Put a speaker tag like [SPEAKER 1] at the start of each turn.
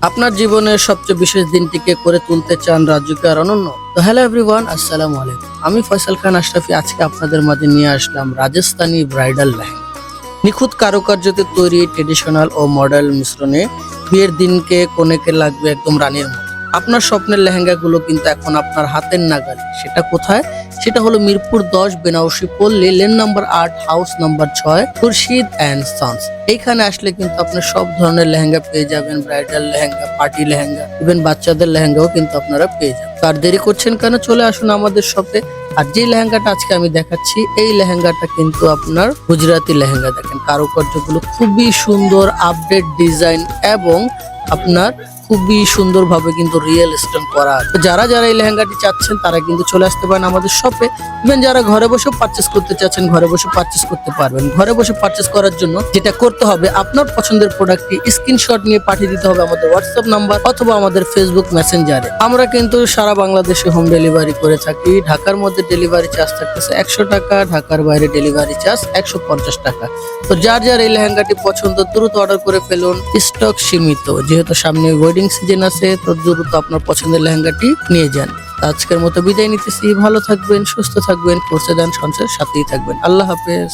[SPEAKER 1] আপনার জীবনের সবচেয়ে বিশেষ দিনটিকে করে তুলতে চান রাজুকে আর অনন্য। তো হ্যালো এভরিওয়ান, আসসালামু আলাইকুম। আমি ফয়সাল খান আশরাফি আজকে আপনাদের মাঝে নিয়ে আসলাম রাজস্থানী ব্রাইডাল লেহেঙ্গা। নিখুঁত কারুকার্যতে তৈরি ট্রেডিশনাল ও মডেল মিশ্রণে বিয়ের দিনকে কনেকে লাগবে একদম রানীর মতো। আপনার স্বপ্নের লেহেঙ্গাগুলো কিন্তু এখন আপনার হাতের নাগালে। সেটা কোথায়? সেটা হলো মিরপুর 10 বেনারসি পল্লী, lane number 8, house number 6, Khurshid and sons. এইখানে আসলে কিন্তু আপনি সব ধরনের লেহেঙ্গা পেয়ে যাবেন, bridal lehenga, party lehenga, even বাচ্চাদের লেহেঙ্গাও কিন্তু আপনারা পেয়ে যাবেন। আর দেরি করছেন কেন? চলে আসুন আমাদের শপে। আর যে লেহেঙ্গাটা আজকে আমি দেখাচ্ছি, এই লেহেঙ্গাটা কিন্তু আপনার গুজরাটি লেহেঙ্গা। দেখেন কারুকার্যগুলো খুবই সুন্দর, আপডেট ডিজাইন এবং আপনার খুবই সুন্দরভাবে কিন্তু রিয়েল স্টোন করা আছে। তো যারা যারা এই লেহেঙ্গাটি চাচ্ছেন তারা কিন্তু চলে আসতে পারেন আমাদের শপে। ইভেন যারা ঘরে বসে পারচেস করতে চাচ্ছেন, ঘরে বসে পারচেস করতে পারবেন। ঘরে বসে পারচেস করার জন্য যেটা করতে হবে, আপনার পছন্দের প্রোডাক্টটি স্ক্রিনশট নিয়ে পাঠিয়ে দিতে হবে আমাদের হোয়াটসঅ্যাপ নাম্বার অথবা আমাদের ফেসবুক মেসেঞ্জারে। আমরা কিন্তু সারা বাংলাদেশে হোম ডেলিভারি করে থাকি। ঢাকার মধ্যে ডেলিভারি চার্জ থাকতেছে 100 টাকা, ঢাকার বাইরে ডেলিভারি চার্জ 150 টাকা। তো যার যার এই লেহেঙ্গাটি পছন্দ দ্রুত অর্ডার করে ফেলুন, স্টক সীমিত। যেহেতু সামনে ওয়েডিং সিজন আছে, তো দ্রুত আপনার পছন্দের লেহেঙ্গাটি নিয়ে যান। আজকের মতো বিদায় নিতেছি। ভালো থাকবেন, সুস্থ থাকবেন, কোর্সে দান সঞ্চয়ের সাথেই থাকবেন। আল্লাহ হাফেজ।